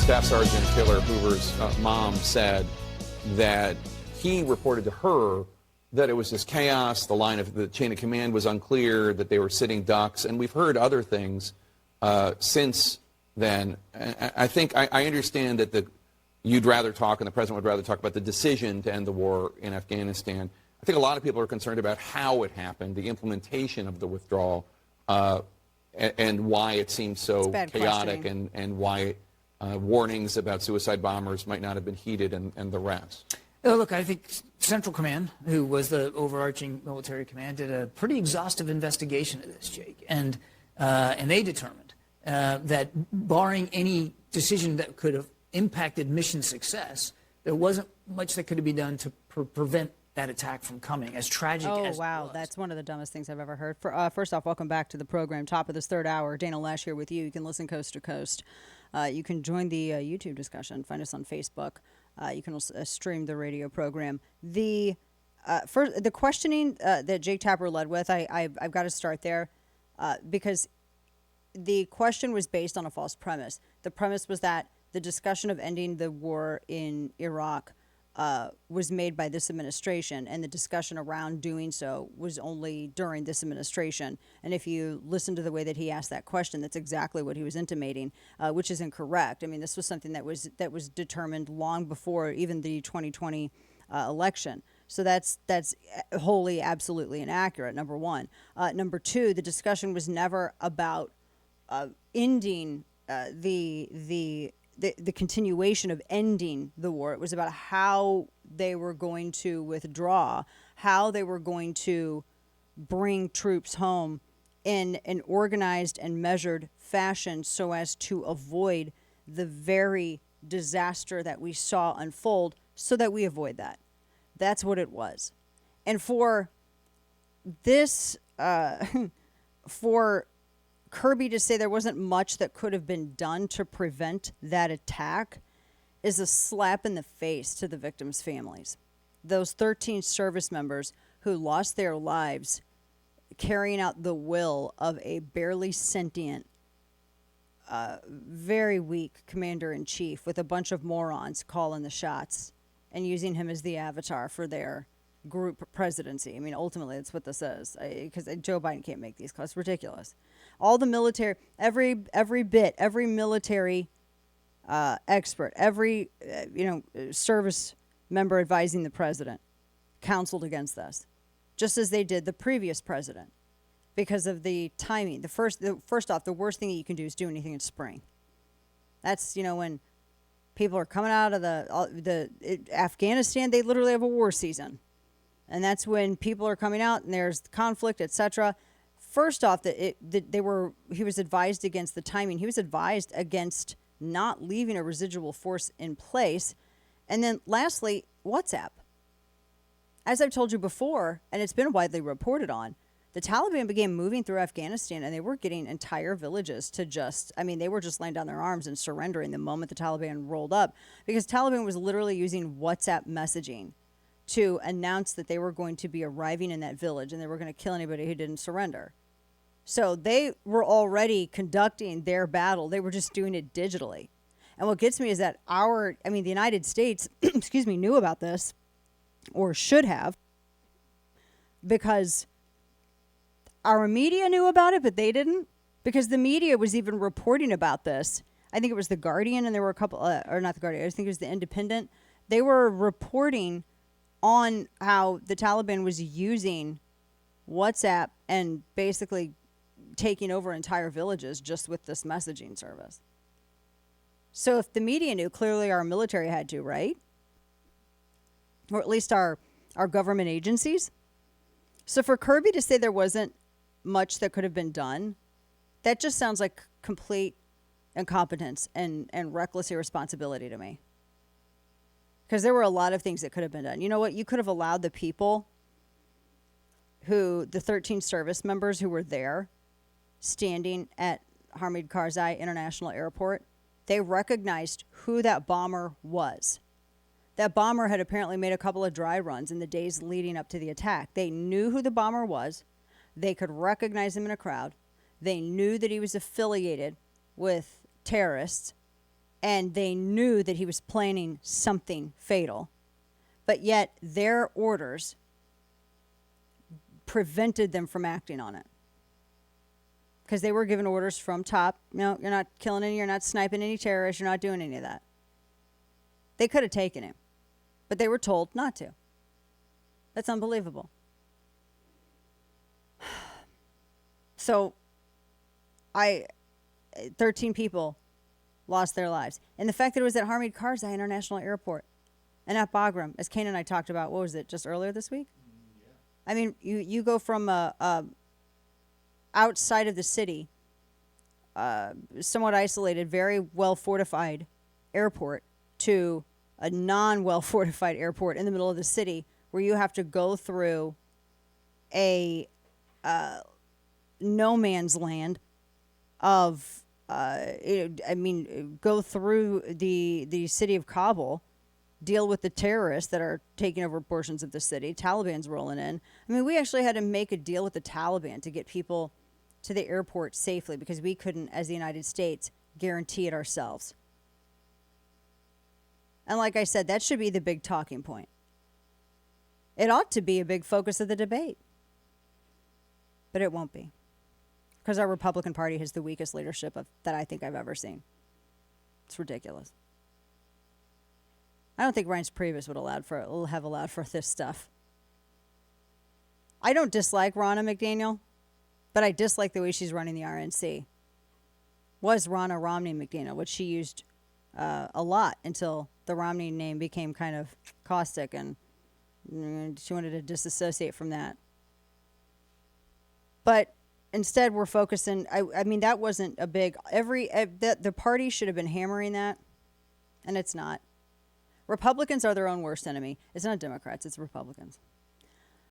Staff Sergeant Taylor Hoover's mom said that he reported to her that it was this chaos, the chain of command was unclear, that they were sitting ducks, and we've heard other things since then. I think I understand that you'd rather talk, and the president would rather talk about the decision to end the war in Afghanistan. I think a lot of people are concerned about how it happened, the implementation of the withdrawal, and why it seems so chaotic, and why warnings about suicide bombers might not have been heeded, and the rest. Look, I think Central Command, who was the overarching military command, did a pretty exhaustive investigation of this, Jake, and they determined that barring any decision that could have impacted mission success, there wasn't much that could have been done to prevent that attack from coming, as tragic as it was. Oh, wow. That's one of the dumbest things I've ever heard. First off, welcome back to the program. Top of this third hour, Dana Loesch here with you. You can listen coast to coast. You can join the YouTube discussion. Find us on Facebook. You can also stream the radio program. The questioning that Jake Tapper led with, I've got to start there because the question was based on a false premise. The premise was that the discussion of ending the war in Iraq was made by this administration, and the discussion around doing so was only during this administration. And if you listen to the way that he asked that question, that's exactly what he was intimating, which is incorrect. I mean, this was something that was determined long before even the 2020 election. So that's wholly, absolutely inaccurate, number one. Number two, the discussion was never about ending the continuation of ending the war. It was about how they were going to withdraw, how they were going to bring troops home in an organized and measured fashion so as to avoid the very disaster that we saw unfold, so that we avoid that. That's what it was. And for this, for Kirby to say there wasn't much that could have been done to prevent that attack is a slap in the face to the victims' families. Those 13 service members who lost their lives carrying out the will of a barely sentient, very weak commander-in-chief with a bunch of morons calling the shots and using him as the avatar for their group presidency. I mean, ultimately, that's what this is. Because Joe Biden can't make these calls. It's ridiculous. All the military, every military expert, every service member advising the president counseled against this, just as they did the previous president, because of the timing. First off, the worst thing that you can do is do anything in spring. That's when people are coming out of Afghanistan, they literally have a war season. And that's when people are coming out and there's conflict, etc. First off, he was advised against the timing. He was advised against not leaving a residual force in place. And then lastly, WhatsApp. As I've told you before, and it's been widely reported on, the Taliban began moving through Afghanistan, and they were getting entire villages to they were just laying down their arms and surrendering the moment the Taliban rolled up, because Taliban was literally using WhatsApp messaging to announce that they were going to be arriving in that village and they were going to kill anybody who didn't surrender. So they were already conducting their battle. They were just doing it digitally. And what gets me is that the United States, knew about this, or should have, because our media knew about it, but they didn't, because the media was even reporting about this. I think it was The Guardian, and there were a couple, or not The Guardian, I think it was The Independent. They were reporting on how the Taliban was using WhatsApp and basically taking over entire villages just with this messaging service. So if the media knew, clearly our military had to, right? Or at least our government agencies. So for Kirby to say there wasn't much that could have been done, that just sounds like complete incompetence and reckless irresponsibility to me. Because there were a lot of things that could have been done. You know what? You could have allowed the people the 13 service members who were there standing at Hamid Karzai International Airport, they recognized who that bomber was. That bomber had apparently made a couple of dry runs in the days leading up to the attack. They knew who the bomber was. They could recognize him in a crowd. They knew that he was affiliated with terrorists. and they knew that he was planning something fatal, but yet their orders prevented them from acting on it. Because they were given orders from top, no, you're not killing any, you're not sniping any terrorists, you're not doing any of that. They could have taken him, but they were told not to. That's unbelievable. So, 13 people lost their lives. And the fact that it was at Hamid Karzai International Airport and at Bagram, as Kane and I talked about, what was it, just earlier this week? Yeah. I mean, you go from outside of the city, somewhat isolated, very well fortified airport to a non-well fortified airport in the middle of the city where you have to go through a no man's land of go through the city of Kabul, deal with the terrorists that are taking over portions of the city. Taliban's rolling in. I mean, we actually had to make a deal with the Taliban to get people to the airport safely because we couldn't, as the United States, guarantee it ourselves. And like I said, that should be the big talking point. It ought to be a big focus of the debate. But it won't be. Because our Republican Party has the weakest leadership that I think I've ever seen. It's ridiculous. I don't think Reince Priebus would have allowed for this stuff. I don't dislike Ronna McDaniel, but I dislike the way she's running the RNC. Was Ronna Romney McDaniel, which she used a lot until the Romney name became kind of caustic and she wanted to disassociate from that. But instead, we're focusing. I mean, that wasn't a big. The party should have been hammering that, and it's not. Republicans are their own worst enemy. It's not Democrats. It's Republicans.